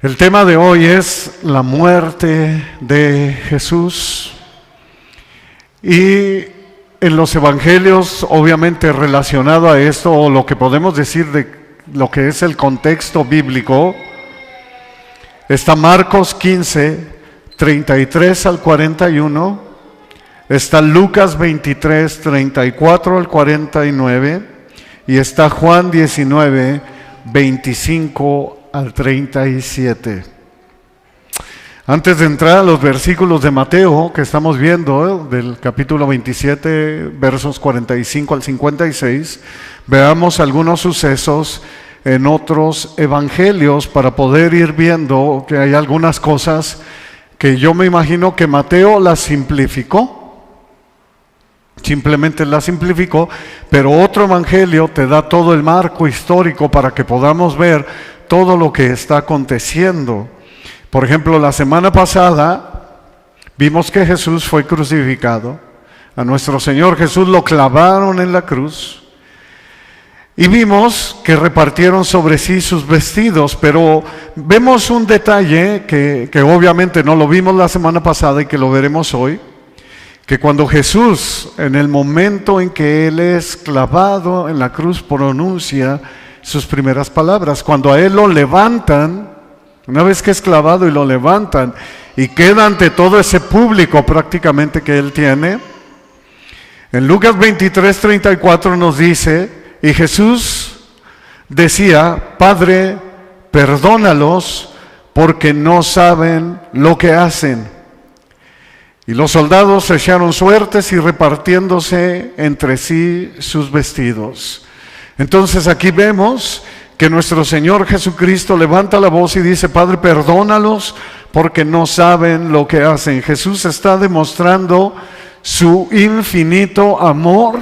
El tema de hoy es la muerte de Jesús. Y en los evangelios, obviamente relacionado a esto, o lo que podemos decir de lo que es el contexto bíblico, está Marcos 15, 33 al 41, está Lucas 23, 34 al 49, y está Juan 19, 25 al 37. Antes de entrar a los versículos de Mateo que estamos viendo, del capítulo 27, versos 45 al 56, veamos algunos sucesos en otros evangelios para poder ir viendo que hay algunas cosas que yo me imagino que Mateo las simplificó. Simplemente la simplificó, pero otro evangelio te da todo el marco histórico para que podamos ver todo lo que está aconteciendo. Por ejemplo, la semana pasada vimos que Jesús fue crucificado. A nuestro Señor Jesús lo clavaron en la cruz y vimos que repartieron sobre sí sus vestidos, pero vemos un detalle que obviamente no lo vimos la semana pasada y que lo veremos hoy. Que cuando Jesús, en el momento en que Él es clavado en la cruz, pronuncia sus primeras palabras. Cuando a Él lo levantan, una vez que es clavado y lo levantan, y queda ante todo ese público prácticamente que Él tiene, en Lucas 23, 34 nos dice, y Jesús decía, Padre, perdónalos porque no saben lo que hacen. Y los soldados echaron suertes y repartiéndose entre sí sus vestidos. Entonces aquí vemos que nuestro Señor Jesucristo levanta la voz y dice, Padre, perdónalos porque no saben lo que hacen. Jesús está demostrando su infinito amor,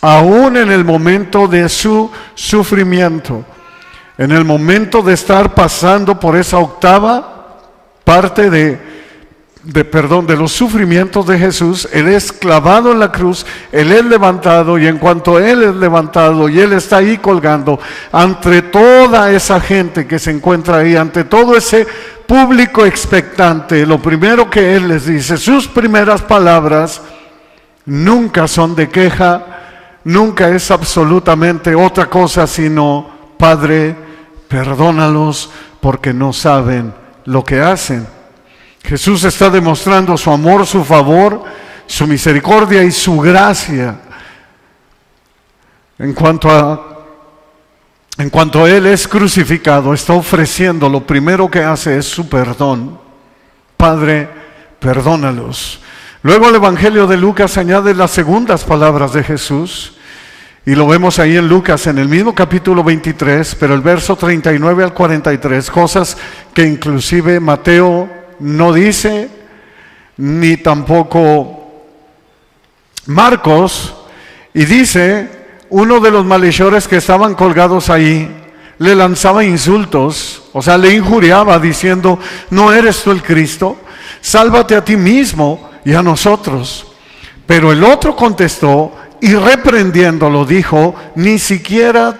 aún en el momento de su sufrimiento, en el momento de estar pasando por esa octava parte de los sufrimientos de Jesús. Él es clavado en la cruz, Él es levantado, y en cuanto Él es levantado y Él está ahí colgando, ante toda esa gente que se encuentra ahí, ante todo ese público expectante, lo primero que Él les dice, sus primeras palabras nunca son de queja, nunca es absolutamente otra cosa sino, Padre, perdónalos porque no saben lo que hacen. Jesús está demostrando su amor, su favor, su misericordia y su gracia. En cuanto a Él es crucificado, está ofreciendo, lo primero que hace es su perdón. Padre, perdónalos. Luego el Evangelio de Lucas añade las segundas palabras de Jesús, y lo vemos ahí en Lucas, en el mismo capítulo 23, pero el verso 39 al 43, cosas que inclusive Mateo no dice, ni tampoco Marcos, y dice, uno de los malhechores que estaban colgados ahí, le lanzaba insultos, o sea, le injuriaba diciendo, ¿no eres tú el Cristo? Sálvate a ti mismo y a nosotros. Pero el otro contestó, y reprendiéndolo dijo, ¿ni siquiera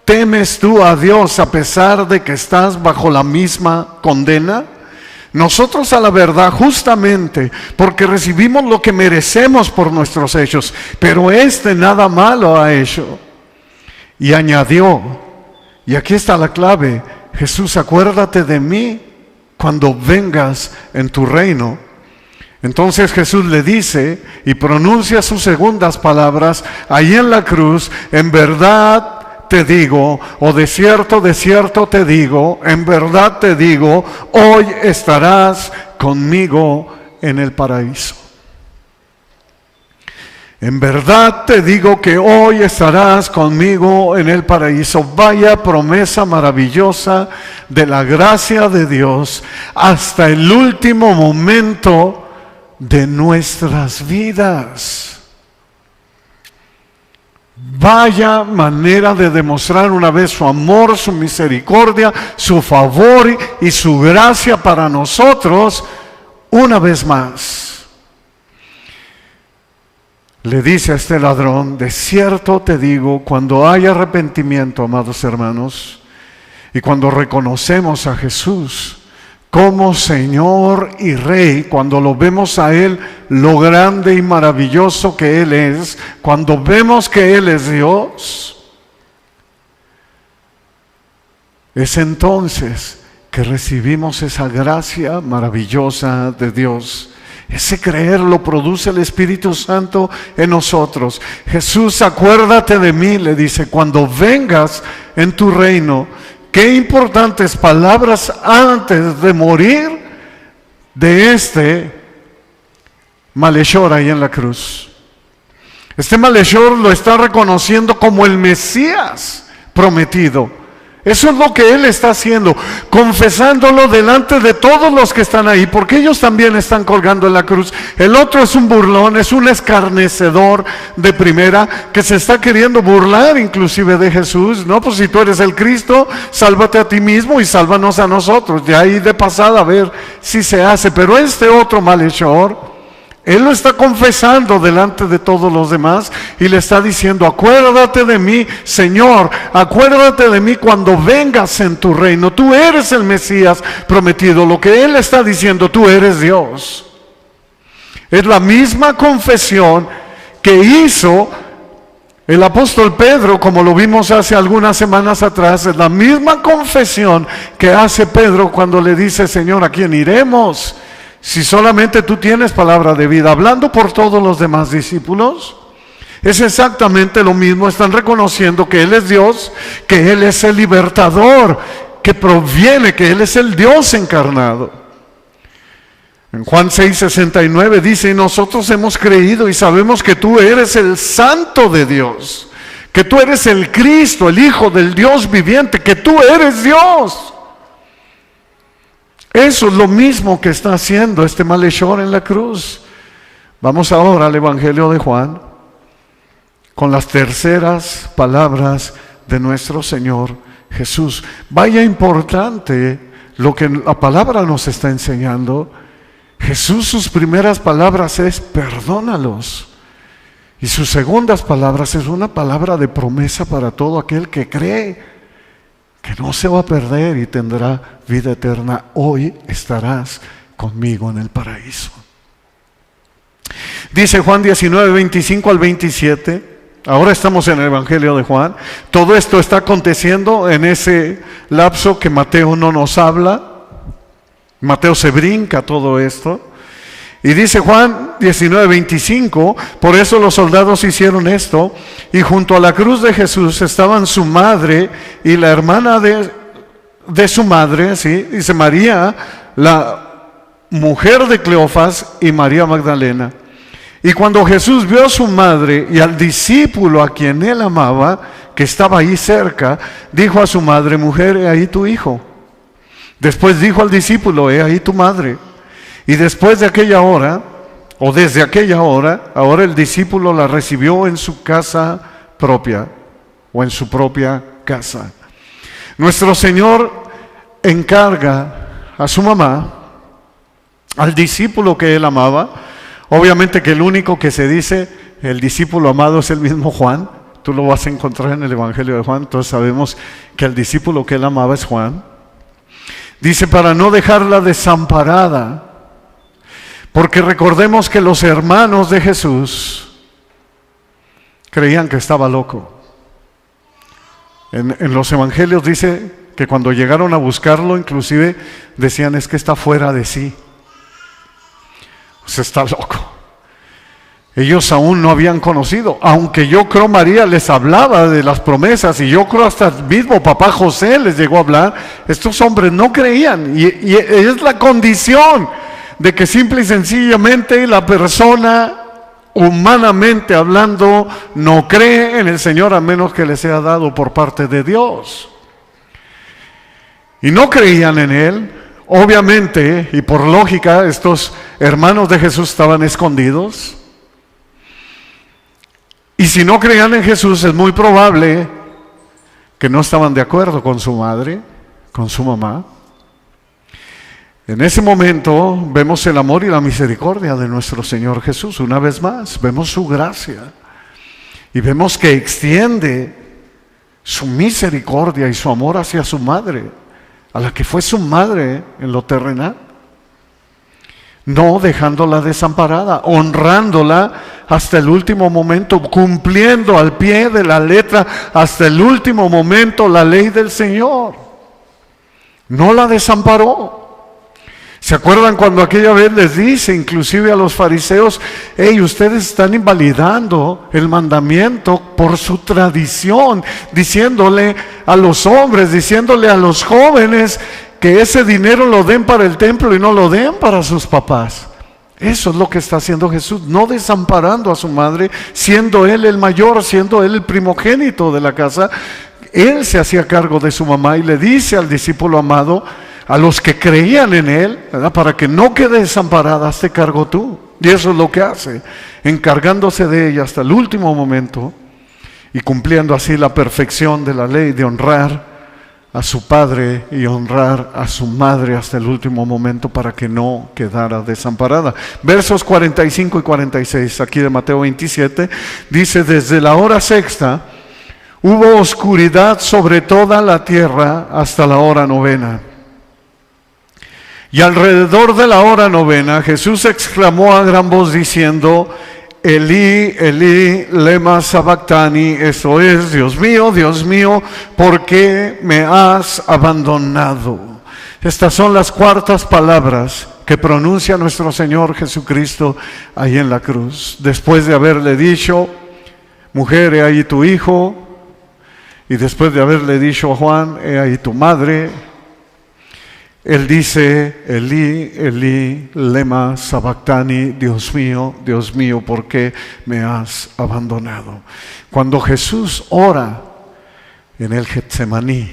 temes tú a Dios a pesar de que estás bajo la misma condena? Nosotros a la verdad, justamente porque recibimos lo que merecemos por nuestros hechos, pero nada malo ha hecho. Y añadió, y aquí está la clave, Jesús, acuérdate de mí cuando vengas en tu reino. Entonces Jesús le dice y pronuncia sus segundas palabras ahí en la cruz, en verdad te digo, o de cierto te digo, en verdad te digo, hoy estarás conmigo en el paraíso. En verdad te digo que hoy estarás conmigo en el paraíso. Vaya promesa maravillosa de la gracia de Dios hasta el último momento de nuestras vidas. Vaya manera de demostrar una vez su amor, su misericordia, su favor y su gracia para nosotros una vez más. Le dice a este ladrón, de cierto te digo, cuando haya arrepentimiento, amados hermanos, Y cuando reconocemos a Jesús como Señor y Rey, cuando lo vemos a Él, lo grande y maravilloso que Él es, cuando vemos que Él es Dios, es entonces que recibimos esa gracia maravillosa de Dios. Ese creer lo produce el Espíritu Santo en nosotros. Jesús, acuérdate de mí, le dice, cuando vengas en tu reino. Qué importantes palabras antes de morir de este malhechor ahí en la cruz. Este malhechor lo está reconociendo como el Mesías prometido. Eso es lo que él está haciendo, confesándolo delante de todos los que están ahí, porque ellos también están colgando en la cruz. El otro es un burlón, es un escarnecedor de primera, que se está queriendo burlar inclusive de Jesús. No, pues si tú eres el Cristo, sálvate a ti mismo y sálvanos a nosotros. De ahí de pasada a ver si se hace. Pero este otro malhechor, él lo está confesando delante de todos los demás y le está diciendo, acuérdate de mí, Señor, acuérdate de mí cuando vengas en tu reino. Tú eres el Mesías prometido. Lo que él está diciendo, tú eres Dios. Es la misma confesión que hizo el apóstol Pedro, como lo vimos hace algunas semanas atrás. Es la misma confesión que hace Pedro cuando le dice, Señor, ¿a quién iremos? Si solamente tú tienes palabra de vida, hablando por todos los demás discípulos, es exactamente lo mismo. Están reconociendo que Él es Dios, que Él es el libertador, que proviene, que Él es el Dios encarnado. En Juan 6:69 dice, y nosotros hemos creído y sabemos que tú eres el Santo de Dios, que tú eres el Cristo, el Hijo del Dios viviente, que tú eres Dios. Eso es lo mismo que está haciendo este malhechor en la cruz. Vamos ahora al Evangelio de Juan, con las terceras palabras de nuestro Señor Jesús. Vaya importante lo que la palabra nos está enseñando. Jesús, sus primeras palabras es perdónalos. Y sus segundas palabras es una palabra de promesa para todo aquel que cree, que no se va a perder y tendrá vida eterna. Hoy estarás conmigo en el paraíso. Dice Juan 19:25 al 27. Ahora estamos en el Evangelio de Juan. Todo esto está aconteciendo en ese lapso que Mateo no nos habla. Mateo se brinca todo esto. Y dice Juan 19:25, por eso los soldados hicieron esto, y junto a la cruz de Jesús estaban su madre y la hermana de su madre, ¿sí? Dice María, la mujer de Cleofas, y María Magdalena. Y cuando Jesús vio a su madre y al discípulo a quien él amaba, que estaba ahí cerca, dijo a su madre, mujer, he ahí tu hijo. Después dijo al discípulo, he ahí tu madre. Y después de aquella hora, o desde aquella hora, ahora el discípulo la recibió en su casa propia, o en su propia casa. Nuestro Señor encarga a su mamá, al discípulo que él amaba. Obviamente que el único que se dice el discípulo amado es el mismo Juan. Tú lo vas a encontrar en el Evangelio de Juan. Entonces sabemos que el discípulo que él amaba es Juan. Dice, para no dejarla desamparada. Porque recordemos que los hermanos de Jesús creían que estaba loco. En los evangelios dice que cuando llegaron a buscarlo, inclusive decían, es que está fuera de sí. O sea, está loco. Ellos aún no habían conocido, aunque yo creo María les hablaba de las promesas, y yo creo hasta el mismo papá José les llegó a hablar. Estos hombres no creían, y es la condición de que simple y sencillamente la persona, humanamente hablando, no cree en el Señor a menos que le sea dado por parte de Dios. Y no creían en Él. Obviamente, y por lógica, estos hermanos de Jesús estaban escondidos. Y si no creían en Jesús, es muy probable que no estaban de acuerdo con su madre, con su mamá. En ese momento vemos el amor y la misericordia de nuestro Señor Jesús. Una vez más, vemos su gracia. Y vemos que extiende su misericordia y su amor hacia su madre, a la que fue su madre en lo terrenal. No dejándola desamparada, honrándola hasta el último momento, cumpliendo al pie de la letra hasta el último momento la ley del Señor. No la desamparó. ¿Se acuerdan cuando aquella vez les dice, inclusive a los fariseos, hey, ustedes están invalidando el mandamiento por su tradición, diciéndole a los hombres, diciéndole a los jóvenes que ese dinero lo den para el templo y no lo den para sus papás? Eso es lo que está haciendo Jesús, no desamparando a su madre, siendo él el mayor, siendo él el primogénito de la casa. Él se hacía cargo de su mamá y le dice al discípulo amado, a los que creían en él, ¿verdad?, para que no quede desamparada, hazte cargo tú. Y eso es lo que hace, encargándose de ella hasta el último momento y cumpliendo así la perfección de la ley de honrar a su padre y honrar a su madre hasta el último momento para que no quedara desamparada. Versos 45 y 46 aquí de Mateo 27 dice: desde la hora sexta hubo oscuridad sobre toda la tierra hasta la hora novena. Y alrededor de la hora novena Jesús exclamó a gran voz diciendo: Elí, Elí, lema sabactani, eso es, Dios mío, ¿por qué me has abandonado? Estas son las cuartas palabras que pronuncia nuestro Señor Jesucristo ahí en la cruz, después de haberle dicho: mujer, he ahí tu hijo, y después de haberle dicho a Juan: he ahí tu madre. Él dice: Elí, Elí, lema sabactani, Dios mío, ¿por qué me has abandonado? Cuando Jesús ora en el Getsemaní,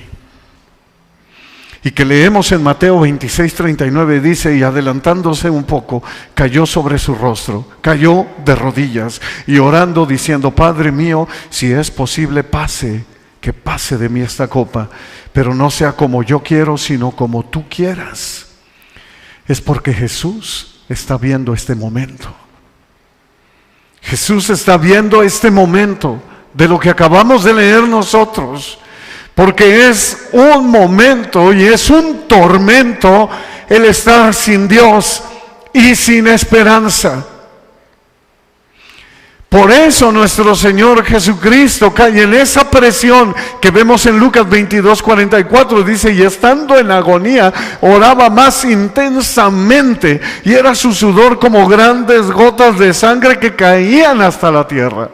y que leemos en Mateo 26:39, dice: y adelantándose un poco, cayó sobre su rostro, cayó de rodillas, y orando diciendo: Padre mío, si es posible, que pase de mí esta copa, pero no sea como yo quiero, sino como tú quieras. Es porque Jesús está viendo este momento. Jesús está viendo este momento de lo que acabamos de leer nosotros, porque es un momento y es un tormento el estar sin Dios y sin esperanza. Por eso nuestro Señor Jesucristo cae en esa presión que vemos en Lucas 22:44. Dice: y estando en agonía, oraba más intensamente, y era su sudor como grandes gotas de sangre que caían hasta la tierra.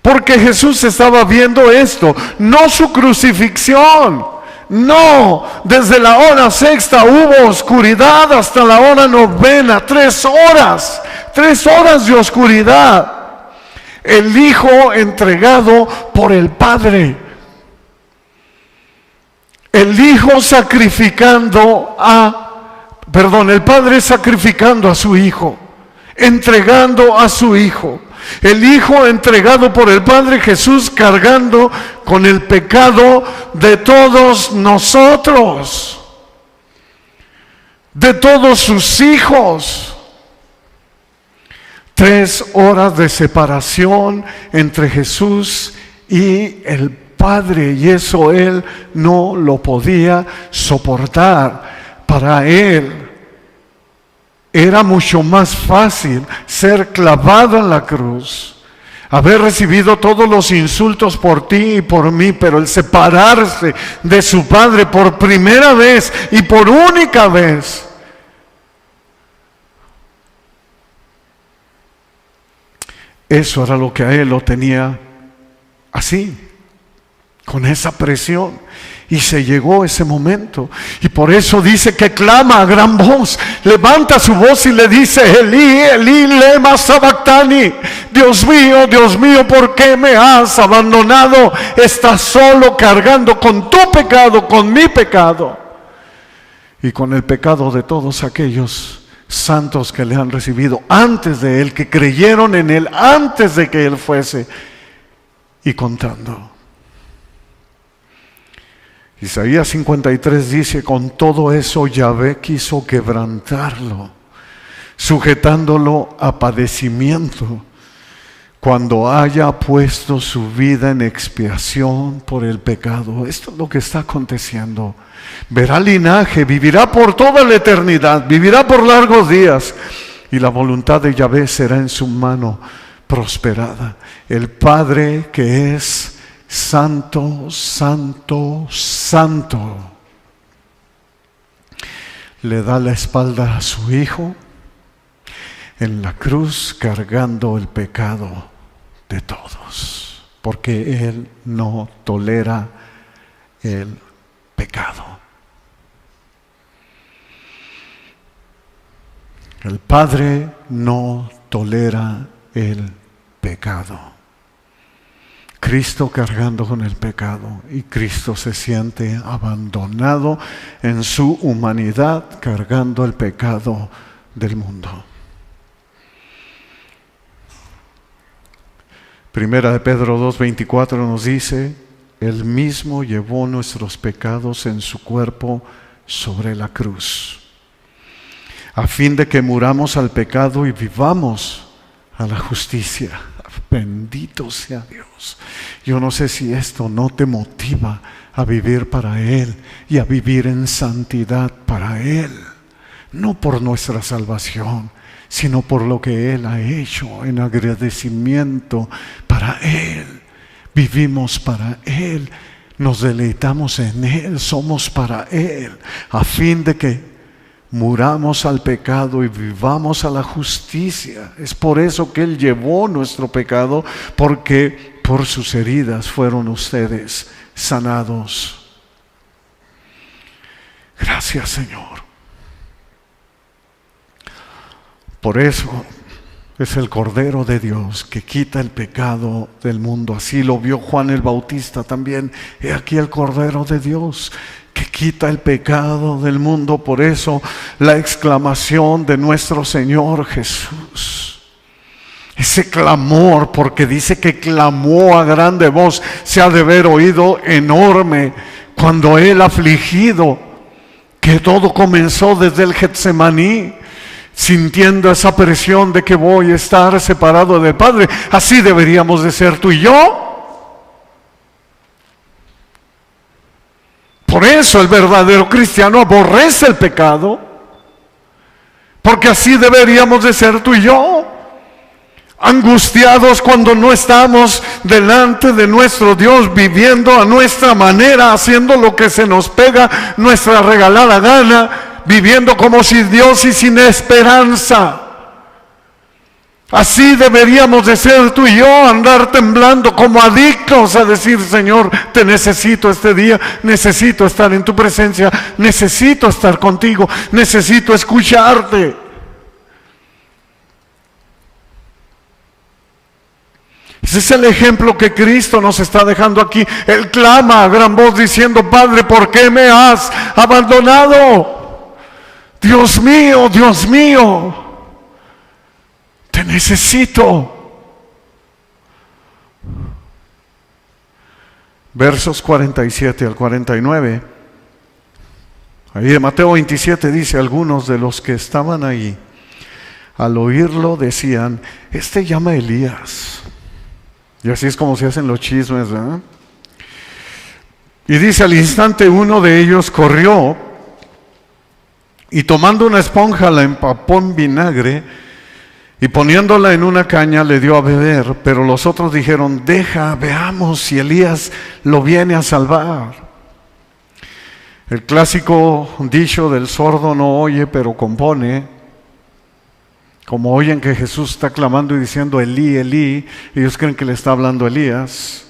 Porque Jesús estaba viendo esto, no su crucifixión. No, desde la hora sexta hubo oscuridad hasta la hora novena, 3 horas de oscuridad. El Hijo entregado por el Padre. El Hijo sacrificando el Padre sacrificando a su Hijo, entregando a su Hijo. El Hijo entregado por el Padre, Jesús cargando con el pecado de todos nosotros, de todos sus hijos. 3 horas de separación entre Jesús y el Padre, y eso Él no lo podía soportar. Para Él era mucho más fácil ser clavado en la cruz, haber recibido todos los insultos por ti y por mí, pero el separarse de su Padre por primera vez y por única vez, eso era lo que a él lo tenía así, con esa presión. Y se llegó ese momento, y por eso dice que clama a gran voz, levanta su voz y le dice: Elí, Elí, lema sabactani, Dios mío, ¿por qué me has abandonado? Estás solo cargando con tu pecado, con mi pecado, y con el pecado de todos aquellos santos que le han recibido antes de él, que creyeron en él antes de que él fuese, y contando. Isaías 53 dice: con todo eso Yahvé quiso quebrantarlo, sujetándolo a padecimiento. cuando haya puesto su vida en expiación por el pecado. Esto es lo que está aconteciendo. Verá linaje, vivirá por toda la eternidad, vivirá por largos días, y la voluntad de Yahvé será en su mano prosperada. El Padre que es santo, santo, santo, le da la espalda a su Hijo en la cruz, cargando el pecado de todos, porque Él no tolera el pecado. El Padre no tolera el pecado. Cristo cargando con el pecado, y Cristo se siente abandonado en su humanidad, cargando el pecado del mundo. Primera de Pedro 2:24 nos dice: Él mismo llevó nuestros pecados en su cuerpo sobre la cruz, a fin de que muramos al pecado y vivamos a la justicia. Bendito sea Dios. Yo no sé si esto no te motiva a vivir para Él y a vivir en santidad para Él, no por nuestra salvación, sino por lo que Él ha hecho, en agradecimiento para Él. Vivimos para Él, nos deleitamos en Él, somos para Él, a fin de que muramos al pecado y vivamos a la justicia. Es por eso que Él llevó nuestro pecado, porque por sus heridas fueron ustedes sanados. Gracias, Señor. Por eso es el Cordero de Dios que quita el pecado del mundo. Así lo vio Juan el Bautista también. He aquí el Cordero de Dios que quita el pecado del mundo. Por eso la exclamación de nuestro Señor Jesús, ese clamor, porque dice que clamó a grande voz, se ha de haber oído enorme cuando Él afligido, que todo comenzó desde el Getsemaní, sintiendo esa presión de que voy a estar separado del Padre. Así deberíamos de ser tú y yo. Por eso el verdadero cristiano aborrece el pecado, porque así deberíamos de ser tú y yo, angustiados cuando no estamos delante de nuestro Dios, viviendo a nuestra manera, haciendo lo que se nos pega nuestra regalada gana, viviendo como sin Dios y sin esperanza. Así deberíamos de ser tú y yo, andar temblando como adictos a decir: Señor, te necesito este día, necesito estar en tu presencia, necesito estar contigo, necesito escucharte. Ese es el ejemplo que Cristo nos está dejando aquí. Él clama a gran voz diciendo: Padre, ¿por qué me has abandonado? Dios mío, Dios mío, te necesito. Versos 47 al 49. Ahí de Mateo 27 dice: algunos de los que estaban ahí, al oírlo, decían: este llama a Elías. Y así es como se hacen los chismes, ¿verdad? Y dice: al instante uno de ellos corrió y tomando una esponja la empapó en vinagre y poniéndola en una caña le dio a beber. Pero los otros dijeron: deja, veamos si Elías lo viene a salvar. El clásico dicho del sordo no oye pero compone. Como oyen que Jesús está clamando y diciendo: Elí, Elí, ellos creen que le está hablando Elías.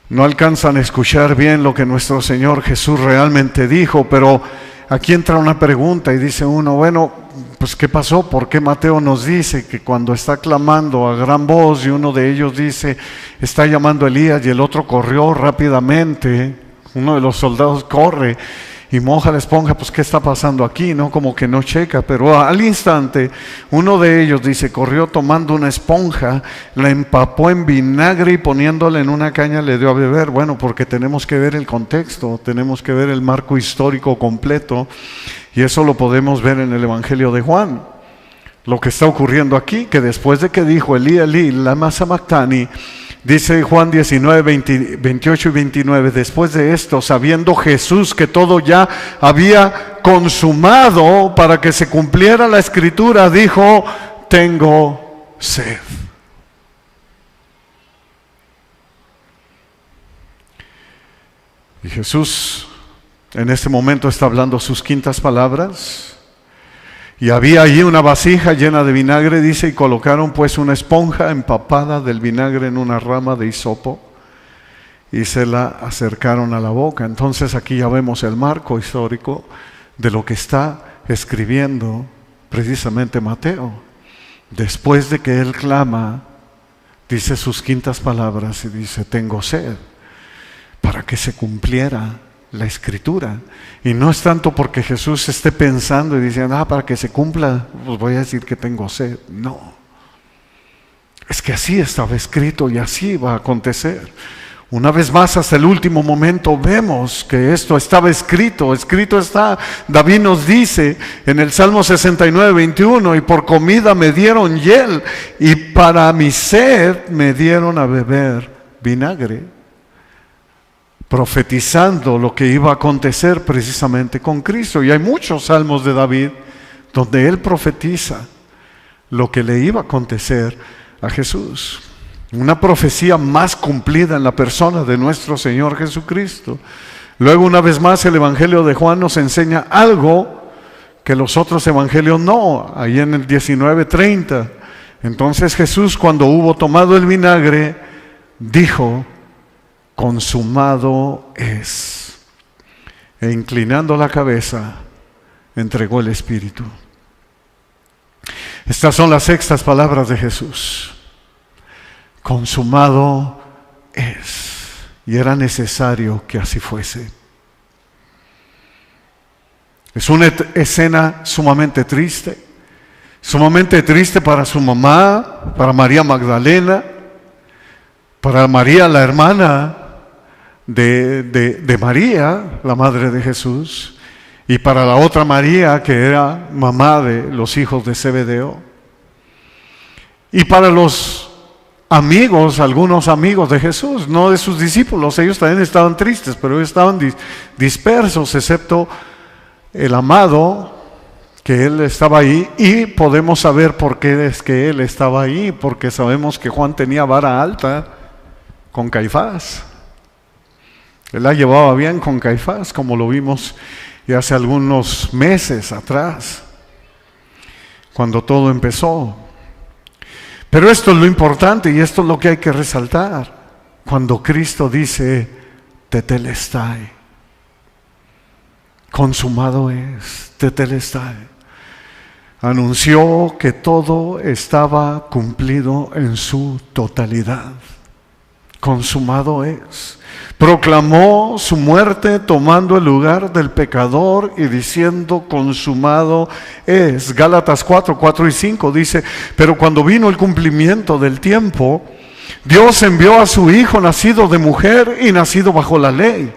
No alcanzan a escuchar bien lo que nuestro Señor Jesús realmente dijo. Pero aquí entra una pregunta y dice uno: bueno, pues ¿qué pasó? ¿Por qué Mateo nos dice que cuando está clamando a gran voz y uno de ellos dice está llamando a Elías y el otro corrió rápidamente, uno de los soldados corre y moja la esponja? Pues ¿qué está pasando aquí? ¿No? Como que no checa. Pero al instante uno de ellos dice: corrió tomando una esponja, la empapó en vinagre y poniéndola en una caña le dio a beber. Bueno, porque tenemos que ver el contexto, tenemos que ver el marco histórico completo, y eso lo podemos ver en el Evangelio de Juan. lo que está ocurriendo aquí, que después de que dijo Elí, Elí, lama sabactani, dice Juan 19, 28 y 29, después de esto, sabiendo Jesús que todo ya había consumado para que se cumpliera la escritura, dijo, tengo sed. Y Jesús en este momento está hablando sus quintas palabras. Y había allí una vasija llena de vinagre, dice, y colocaron pues una esponja empapada del vinagre en una rama de hisopo y se la acercaron a la boca. Entonces aquí ya vemos el marco histórico de lo que está escribiendo precisamente Mateo. Después de que él clama, dice sus quintas palabras y dice, tengo sed, para que se cumpliera la escritura. Y no es tanto porque Jesús esté pensando y diciendo, para que se cumpla, pues voy a decir que tengo sed. No, es que así estaba escrito y así va a acontecer. Una vez más, hasta el último momento vemos que esto estaba escrito está. David nos dice en el Salmo 69, 21, y por comida me dieron hiel y para mi sed me dieron a beber vinagre, profetizando lo que iba a acontecer precisamente con Cristo. Y hay muchos salmos de David donde él profetiza lo que le iba a acontecer a Jesús. Una profecía más cumplida en la persona de nuestro Señor Jesucristo. Luego, una vez más, el Evangelio de Juan nos enseña algo que los otros evangelios no. Ahí en el 19:30. Entonces Jesús, cuando hubo tomado el vinagre, dijo, consumado es. E inclinando la cabeza, entregó el Espíritu. Estas son las sextas palabras de Jesús. Consumado es. Y era necesario que así fuese. Es una escena sumamente triste para su mamá, para María Magdalena, para María, la hermana de María, la madre de Jesús, y para la otra María, que era mamá de los hijos de Zebedeo, y para los amigos, algunos amigos de Jesús, no de sus discípulos. Ellos también estaban tristes, pero ellos estaban dispersos, excepto el amado, que él estaba ahí. Y podemos saber por qué es que él estaba ahí, porque sabemos que Juan tenía vara alta con Caifás. Él la llevaba bien con Caifás, como lo vimos ya hace algunos meses atrás, cuando todo empezó. Pero esto es lo importante y esto es lo que hay que resaltar. Cuando Cristo dice, tetelestai, consumado es, tetelestai, anunció que todo estaba cumplido en su totalidad. Consumado es. Proclamó su muerte tomando el lugar del pecador y diciendo, consumado es. Gálatas 4, 4 y 5 dice, pero cuando vino el cumplimiento del tiempo, Dios envió a su Hijo nacido de mujer y nacido bajo la ley,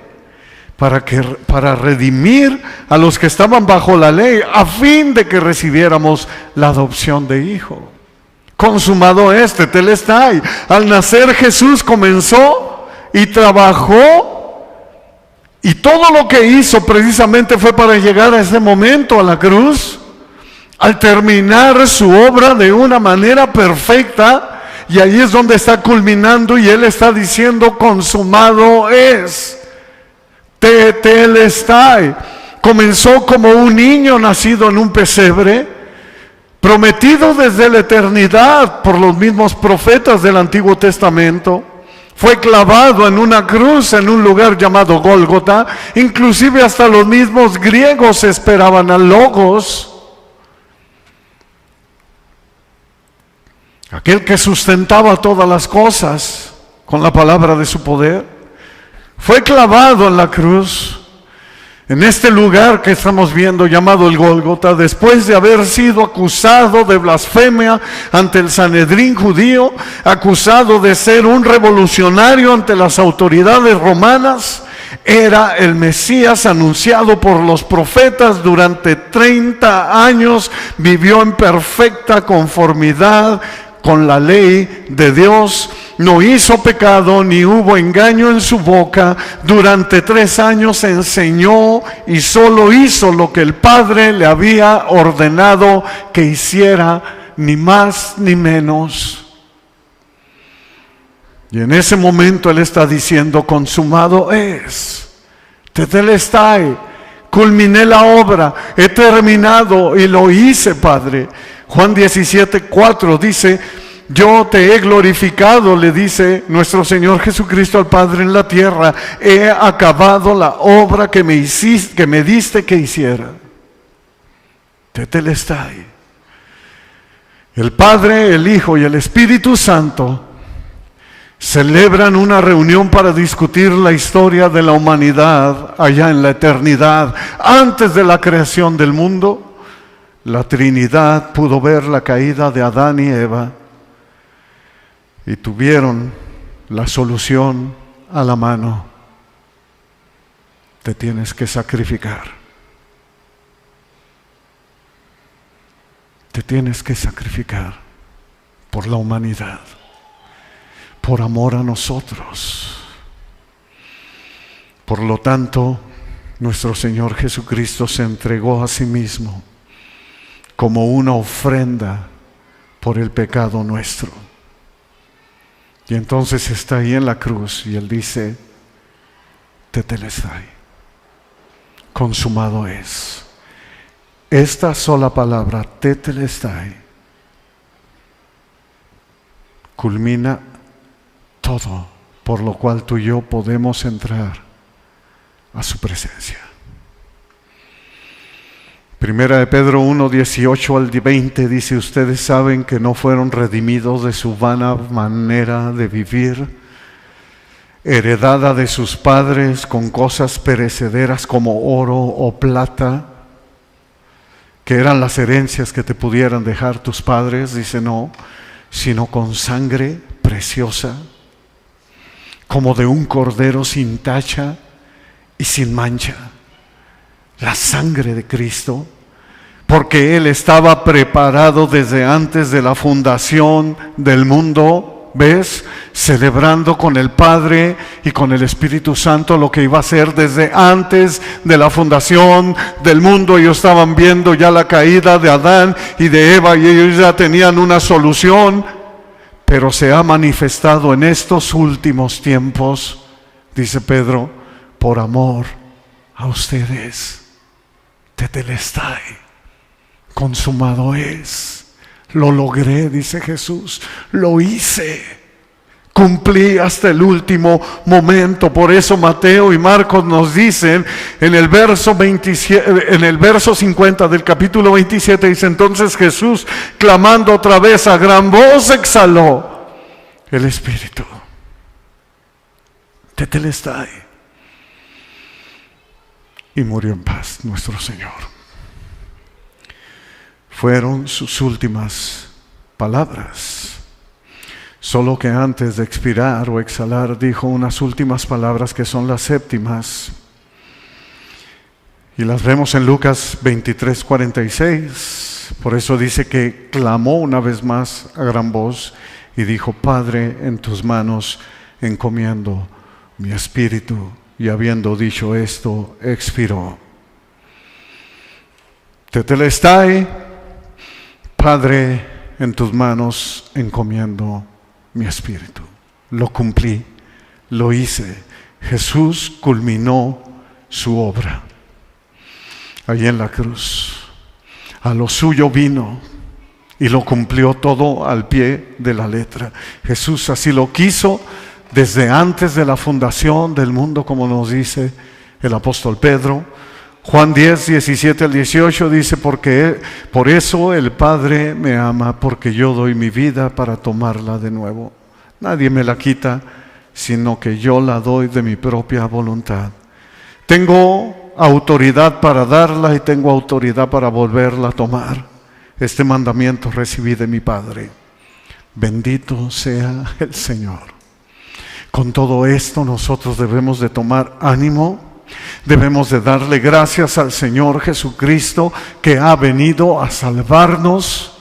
para redimir a los que estaban bajo la ley, a fin de que recibiéramos la adopción de hijo. Consumado es, tetelestai. Al nacer Jesús comenzó y trabajó, y todo lo que hizo precisamente fue para llegar a ese momento, a la cruz, al terminar su obra de una manera perfecta. Y ahí es donde está culminando, y él está diciendo, consumado es. Tetelestai. Comenzó como un niño nacido en un pesebre, prometido desde la eternidad por los mismos profetas del Antiguo Testamento. Fue clavado en una cruz en un lugar llamado Gólgota. Inclusive hasta los mismos griegos esperaban al Logos, aquel que sustentaba todas las cosas con la palabra de su poder. Fue clavado en la cruz, en este lugar que estamos viendo llamado el Gólgota, después de haber sido acusado de blasfemia ante el Sanedrín judío, acusado de ser un revolucionario ante las autoridades romanas, Era el Mesías anunciado por los profetas. Durante 30 años vivió en perfecta conformidad con la ley de Dios. No hizo pecado ni hubo engaño en su boca. Durante 3 años enseñó y solo hizo lo que el Padre le había ordenado que hiciera, ni más ni menos. Y en ese momento Él está diciendo: consumado es, tetelestai, culminé la obra, he terminado y lo hice, Padre. Juan 17:4 dice: yo te he glorificado, le dice nuestro Señor Jesucristo al Padre en la tierra. He acabado la obra que me diste que hiciera. Tetelestai. El Padre, el Hijo y el Espíritu Santo celebran una reunión para discutir la historia de la humanidad allá en la eternidad. Antes de la creación del mundo, la Trinidad pudo ver la caída de Adán y Eva y tuvieron la solución a la mano. Te tienes que sacrificar. Te tienes que sacrificar por la humanidad, por amor a nosotros. Por lo tanto, nuestro Señor Jesucristo se entregó a sí mismo como una ofrenda por el pecado nuestro. Y entonces está ahí en la cruz y Él dice: tetelestai, consumado es. Esta sola palabra, tetelestai, culmina todo, por lo cual tú y yo podemos entrar a su presencia. Primera de Pedro 1, 18 al 20 dice: ustedes saben que no fueron redimidos de su vana manera de vivir, heredada de sus padres con cosas perecederas como oro o plata, que eran las herencias que te pudieran dejar tus padres. Dice: no, sino con sangre preciosa, como de un cordero sin tacha y sin mancha, la sangre de Cristo, porque Él estaba preparado desde antes de la fundación del mundo, ¿ves? Celebrando con el Padre y con el Espíritu Santo lo que iba a hacer desde antes de la fundación del mundo. Ellos estaban viendo ya la caída de Adán y de Eva y ellos ya tenían una solución, pero se ha manifestado en estos últimos tiempos, dice Pedro, por amor a ustedes. Tetelestai, consumado es. Lo logré, dice Jesús, lo hice, cumplí hasta el último momento. Por eso Mateo y Marcos nos dicen en el verso 50 del capítulo 27, dice: entonces Jesús, clamando otra vez a gran voz, exhaló el Espíritu. Tetelestai. Y murió en paz nuestro Señor. Fueron sus últimas palabras. Solo que antes de expirar o exhalar dijo unas últimas palabras que son las séptimas. Y las vemos en Lucas 23:46. Por eso dice que clamó una vez más a gran voz y dijo: Padre, en tus manos encomiendo mi espíritu. Y habiendo dicho esto, expiró. Tetelestai, Padre, en tus manos encomiendo mi espíritu. Lo cumplí, lo hice. Jesús culminó su obra allí en la cruz. A lo suyo vino y lo cumplió todo al pie de la letra. Jesús así lo quiso desde antes de la fundación del mundo, como nos dice el apóstol Pedro. Juan 10, 17 al 18 dice: porque por eso el Padre me ama, porque yo doy mi vida para tomarla de nuevo. Nadie me la quita, sino que yo la doy de mi propia voluntad. Tengo autoridad para darla y tengo autoridad para volverla a tomar. Este mandamiento recibí de mi Padre. Bendito sea el Señor. Con todo esto nosotros debemos de tomar ánimo, debemos de darle gracias al Señor Jesucristo que ha venido a salvarnos,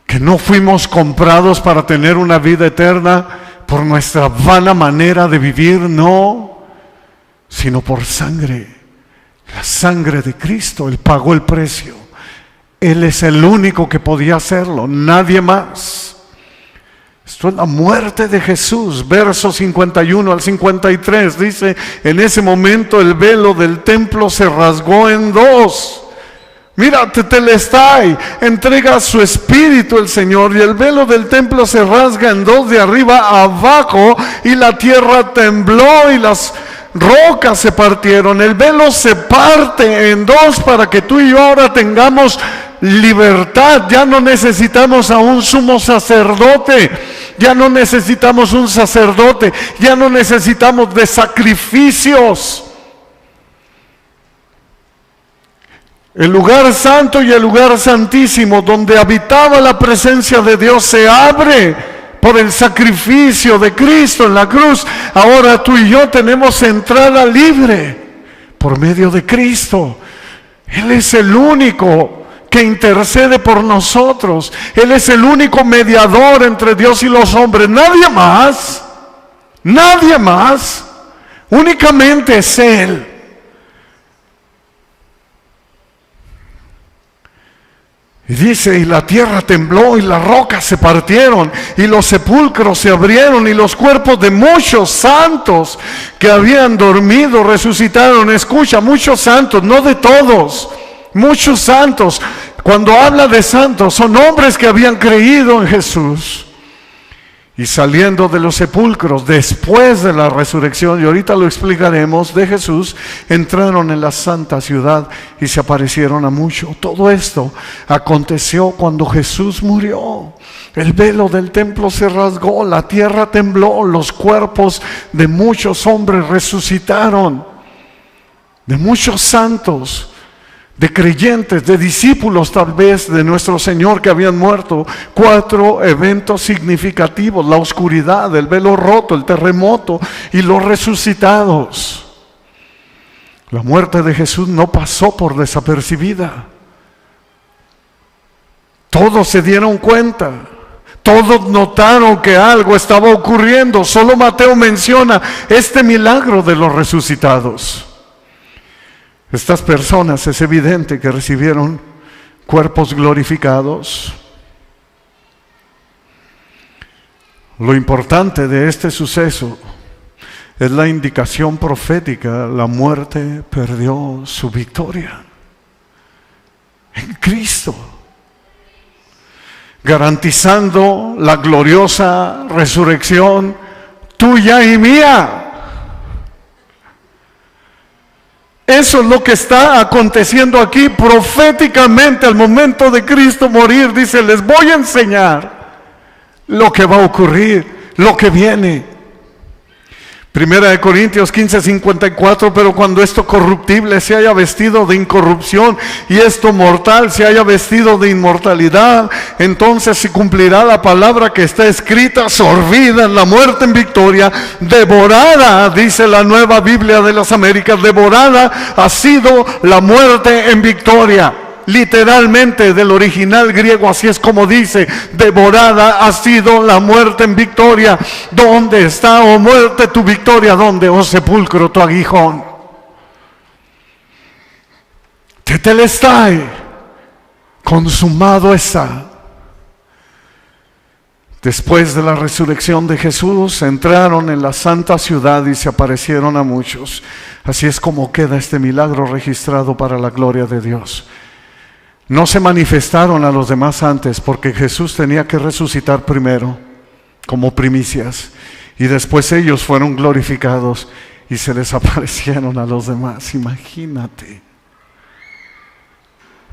que no fuimos comprados para tener una vida eterna por nuestra vana manera de vivir, no, sino por sangre, la sangre de Cristo. Él pagó el precio. Él es el único que podía hacerlo, nadie más. Esto es la muerte de Jesús. Versos 51 al 53 dice: en ese momento el velo del templo se rasgó en dos. Mira, Tetelestai, entrega su espíritu el Señor, y el velo del templo se rasga en dos de arriba a abajo, y la tierra tembló y las rocas se partieron. El velo se parte en dos para que tú y yo ahora tengamos libertad. Ya no necesitamos a un sumo sacerdote, ya no necesitamos un sacerdote, ya no necesitamos de sacrificios. El lugar santo y el lugar santísimo, donde habitaba la presencia de Dios, se abre por el sacrificio de Cristo en la cruz. Ahora tú y yo tenemos entrada libre por medio de Cristo. Él es el único que intercede por nosotros. Él es el único mediador entre Dios y los hombres. Nadie más, nadie más, únicamente es Él. Y dice: y la tierra tembló y las rocas se partieron y los sepulcros se abrieron y los cuerpos de muchos santos que habían dormido resucitaron. Escucha, muchos santos, no de todos, muchos santos. Cuando habla de santos, son hombres que habían creído en Jesús. Y saliendo de los sepulcros después de la resurrección, y ahorita lo explicaremos, de Jesús, entraron en la santa ciudad y se aparecieron a muchos. Todo esto aconteció cuando Jesús murió. El velo del templo se rasgó, la tierra tembló, los cuerpos de muchos hombres resucitaron, de muchos santos, de creyentes, de discípulos tal vez de nuestro Señor que habían muerto. 4 eventos significativos: la oscuridad, el velo roto, el terremoto y los resucitados. La muerte de Jesús no pasó por desapercibida. Todos se dieron cuenta, todos notaron que algo estaba ocurriendo. Solo Mateo menciona este milagro de los resucitados. Estas personas es evidente que recibieron cuerpos glorificados. Lo importante de este suceso es la indicación profética: la muerte perdió su victoria en Cristo, garantizando la gloriosa resurrección tuya y mía. Eso es lo que está aconteciendo aquí proféticamente al momento de Cristo morir. Dice: les voy a enseñar lo que va a ocurrir, lo que viene. Primera de Corintios 15:54, pero cuando esto corruptible se haya vestido de incorrupción y esto mortal se haya vestido de inmortalidad, entonces se cumplirá la palabra que está escrita: sorbida en la muerte en victoria, devorada, dice la Nueva Biblia de las Américas, devorada ha sido la muerte en victoria. Literalmente del original griego así es como dice: devorada ha sido la muerte en victoria. ¿Dónde está, oh muerte, tu victoria? ¿Dónde, oh sepulcro, tu aguijón? Tetelestai, consumado está. Después de la resurrección de Jesús, entraron en la santa ciudad y se aparecieron a muchos. Así es como queda este milagro registrado para la gloria de Dios. No se manifestaron a los demás antes, porque Jesús tenía que resucitar primero como primicias, y después ellos fueron glorificados y se les aparecieron a los demás. Imagínate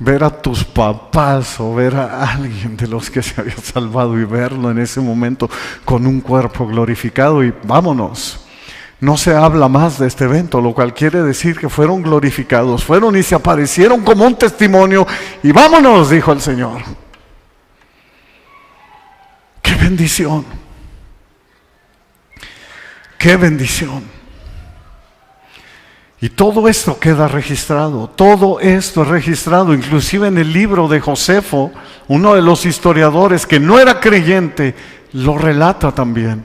ver a tus papás o ver a alguien de los que se había salvado y verlo en ese momento con un cuerpo glorificado, y vámonos. No se habla más de este evento, lo cual quiere decir que fueron glorificados, fueron y se aparecieron como un testimonio, y vámonos, dijo el Señor. ¡Qué bendición! ¡Qué bendición! Y todo esto queda registrado, todo esto es registrado, inclusive en el libro de Josefo, uno de los historiadores que no era creyente, lo relata también.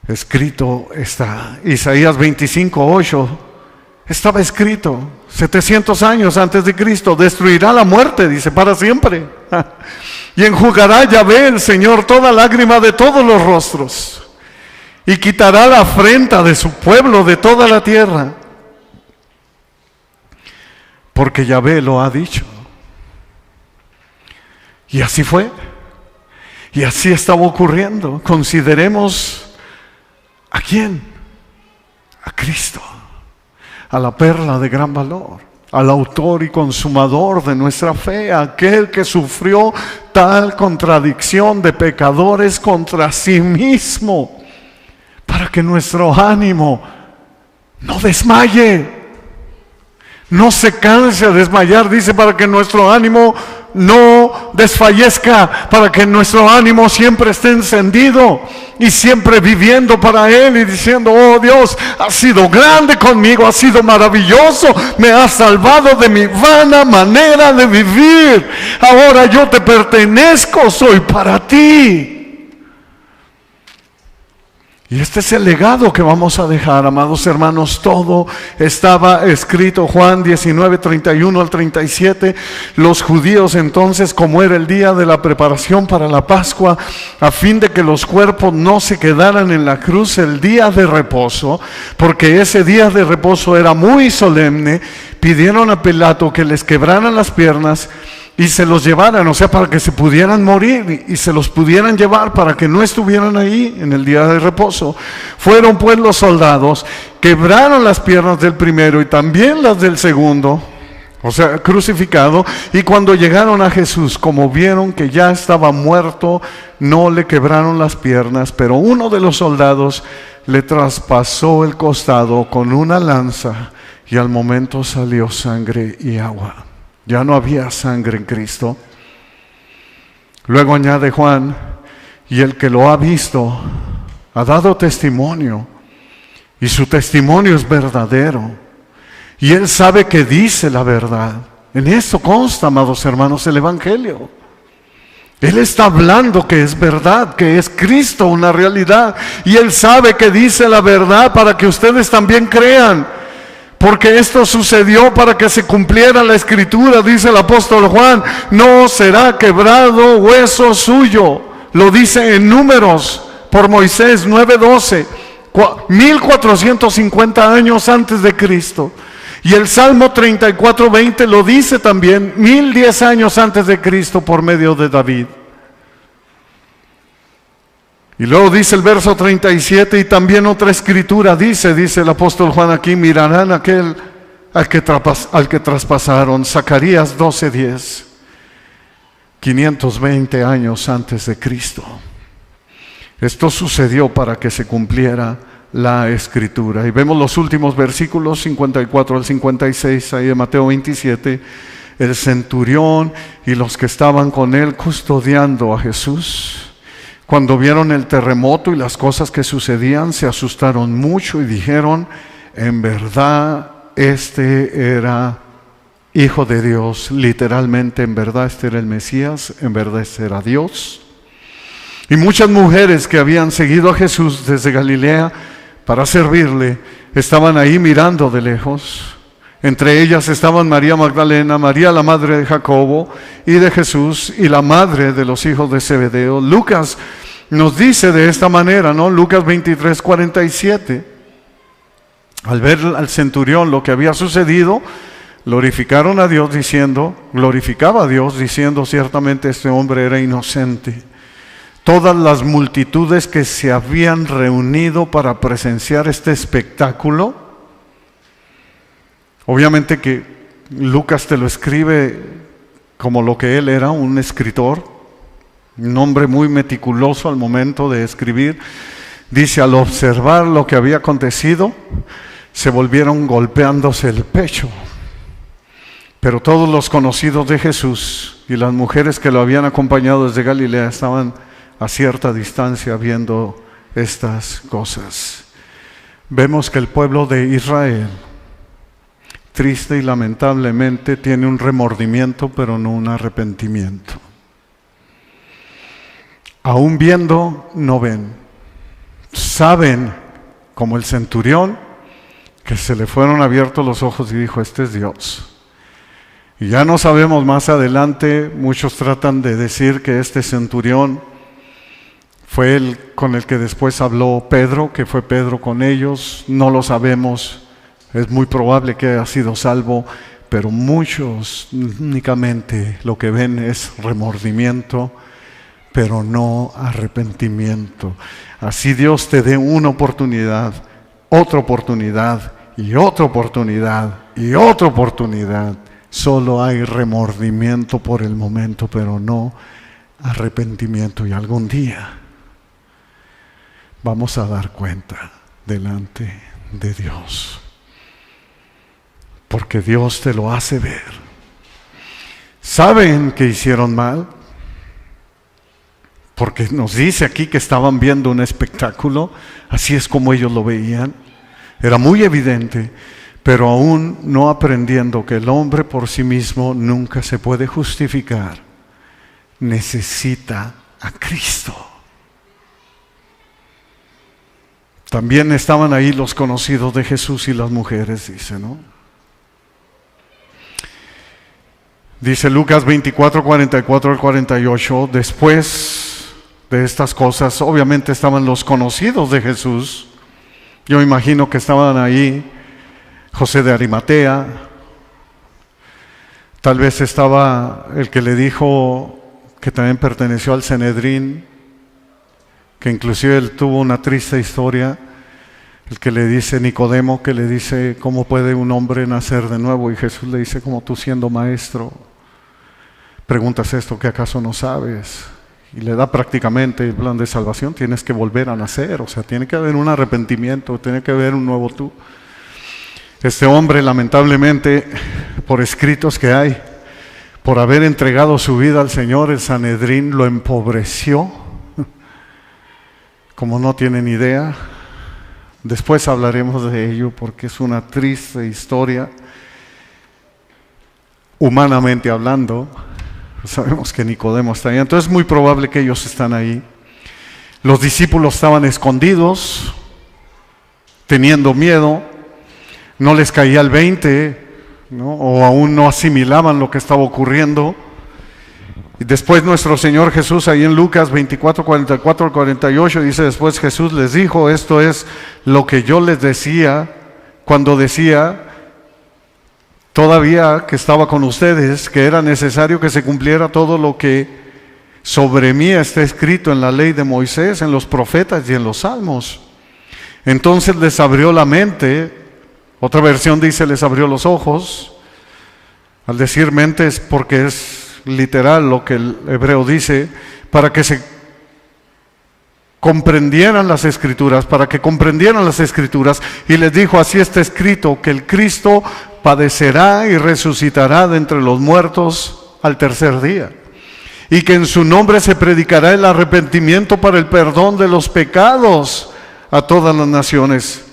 Escrito está, Isaías 25:8, estaba escrito, 700 años antes de Cristo, destruirá la muerte, dice, para siempre. Y enjugará Yahvé, el Señor, toda lágrima de todos los rostros. Y quitará la afrenta de su pueblo, de toda la tierra. Porque Yahvé lo ha dicho. Y así fue. Y así estaba ocurriendo. Consideremos ¿a quién? A Cristo, a la perla de gran valor, al autor y consumador de nuestra fe, aquel que sufrió tal contradicción de pecadores contra sí mismo, para que nuestro ánimo no desmaye, no se canse de desmayar, dice, para que nuestro ánimo no desfallezca, para que nuestro ánimo siempre esté encendido y siempre viviendo para Él y diciendo: oh Dios, has sido grande conmigo, has sido maravilloso, me has salvado de mi vana manera de vivir, ahora yo te pertenezco, soy para ti. Y este es el legado que vamos a dejar, amados hermanos. Todo estaba escrito. Juan 19:31 al 37. Los judíos entonces, como era el día de la preparación para la Pascua, a fin de que los cuerpos no se quedaran en la cruz el día de reposo, porque ese día de reposo era muy solemne, pidieron a Pilato que les quebraran las piernas y se los llevaran, o sea, para que se pudieran morir y se los pudieran llevar para que no estuvieran ahí en el día de reposo. Fueron pues los soldados, quebraron las piernas del primero y también las del segundo, o sea, crucificado, y cuando llegaron a Jesús, como vieron que ya estaba muerto, no le quebraron las piernas, pero uno de los soldados le traspasó el costado con una lanza y al momento salió sangre y agua. Ya no había sangre en Cristo. Luego añade Juan: y el que lo ha visto ha dado testimonio, y su testimonio es verdadero, y él sabe que dice la verdad. En esto consta, amados hermanos, el Evangelio. Él está hablando que es verdad, que es Cristo una realidad, y él sabe que dice la verdad para que ustedes también crean. Porque esto sucedió para que se cumpliera la Escritura, dice el apóstol Juan: no será quebrado hueso suyo. Lo dice en Números por Moisés 9:12, 1450 años antes de Cristo. Y el Salmo 34:20 lo dice también 1010 años antes de Cristo por medio de David. Y luego dice el verso 37, y también otra escritura dice el apóstol Juan aquí: mirarán aquel al que traspasaron. Zacarías 12:10, 520 años antes de Cristo. Esto sucedió para que se cumpliera la escritura. Y vemos los últimos versículos 54 al 56 ahí de Mateo 27. El centurión y los que estaban con él custodiando a Jesús, cuando vieron el terremoto y las cosas que sucedían, se asustaron mucho y dijeron: en verdad este era Hijo de Dios. Literalmente, en verdad este era el Mesías, en verdad este era Dios. Y muchas mujeres que habían seguido a Jesús desde Galilea para servirle, estaban ahí mirando de lejos. Entre ellas estaban María Magdalena, María la madre de Jacobo y de Jesús, y la madre de los hijos de Zebedeo. Lucas nos dice de esta manera, ¿no? Lucas 23:47. Al ver al centurión lo que había sucedido, glorificaba a Dios diciendo: ciertamente este hombre era inocente. Todas las multitudes que se habían reunido para presenciar este espectáculo, obviamente que Lucas te lo escribe como lo que él era, un escritor, un hombre muy meticuloso al momento de escribir. Dice: al observar lo que había acontecido, se volvieron golpeándose el pecho. Pero todos los conocidos de Jesús y las mujeres que lo habían acompañado desde Galilea estaban a cierta distancia viendo estas cosas. Vemos que el pueblo de Israel, triste y lamentablemente, tiene un remordimiento, pero no un arrepentimiento. Aún viendo, no ven. Saben, como el centurión, que se le fueron abiertos los ojos y dijo: este es Dios. Y ya no sabemos más adelante, muchos tratan de decir que este centurión fue el con el que después habló Pedro, que fue Pedro con ellos. No lo sabemos, es muy probable que haya sido salvo, pero muchos únicamente lo que ven es remordimiento, pero no arrepentimiento. Así Dios te dé una oportunidad, otra oportunidad y otra oportunidad y otra oportunidad. Solo hay remordimiento por el momento, pero no arrepentimiento. Y algún día vamos a dar cuenta delante de Dios, porque Dios te lo hace ver. ¿Saben que hicieron mal? Porque nos dice aquí que estaban viendo un espectáculo, así es como ellos lo veían. Era muy evidente, pero aún no aprendiendo que el hombre por sí mismo nunca se puede justificar. Necesita a Cristo. También estaban ahí los conocidos de Jesús y las mujeres, dice, ¿no? Dice Lucas 24, 44 al 48, después de estas cosas, obviamente estaban los conocidos de Jesús. Yo imagino que estaban ahí José de Arimatea, tal vez estaba el que le dijo que también perteneció al Sanedrín, que inclusive él tuvo una triste historia, el que le dice Nicodemo, que le dice: ¿cómo puede un hombre nacer de nuevo? Y Jesús le dice: como tú siendo maestro preguntas esto, ¿que acaso no sabes? Y le da prácticamente el plan de salvación: tienes que volver a nacer, o sea, tiene que haber un arrepentimiento, tiene que haber un nuevo tú. Este hombre, lamentablemente, por escritos que hay, por haber entregado su vida al Señor, el Sanedrín lo empobreció, como no tienen idea. Después hablaremos de ello, porque es una triste historia, humanamente hablando. Sabemos que Nicodemo está ahí, entonces es muy probable que ellos están ahí. Los discípulos estaban escondidos, teniendo miedo, no les caía el 20, ¿no? O aún no asimilaban lo que estaba ocurriendo. Y después nuestro Señor Jesús, ahí en Lucas 24, 44 al 48, dice: después Jesús les dijo: esto es lo que yo les decía cuando decía todavía que estaba con ustedes, que era necesario que se cumpliera todo lo que sobre mí está escrito en la ley de Moisés, en los profetas y en los salmos. Entonces les abrió la mente. Otra versión dice: les abrió los ojos. Al decir mente es porque es literal lo que el hebreo dice, para que se comprendieran las escrituras, y les dijo: así está escrito, que el Cristo padecerá y resucitará de entre los muertos al tercer día, y que en su nombre se predicará el arrepentimiento para el perdón de los pecados a todas las naciones,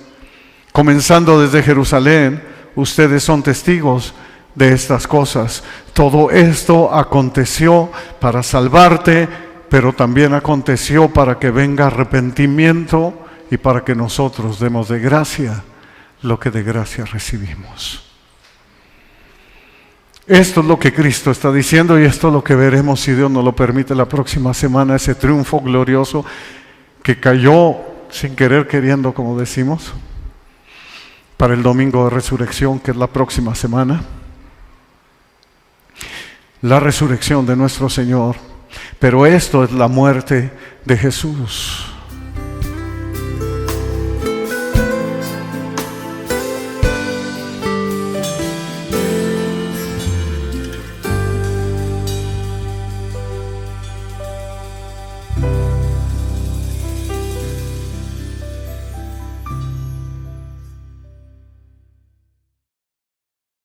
comenzando desde Jerusalén. Ustedes son testigos de estas cosas. Todo esto aconteció para salvarte, pero también aconteció para que venga arrepentimiento y para que nosotros demos de gracia lo que de gracia recibimos. Esto es lo que Cristo está diciendo, y esto es lo que veremos, si Dios nos lo permite, la próxima semana, ese triunfo glorioso que cayó sin querer queriendo, como decimos, para el domingo de resurrección, que es la próxima semana. La resurrección de nuestro Señor. Pero esto es la muerte de Jesús.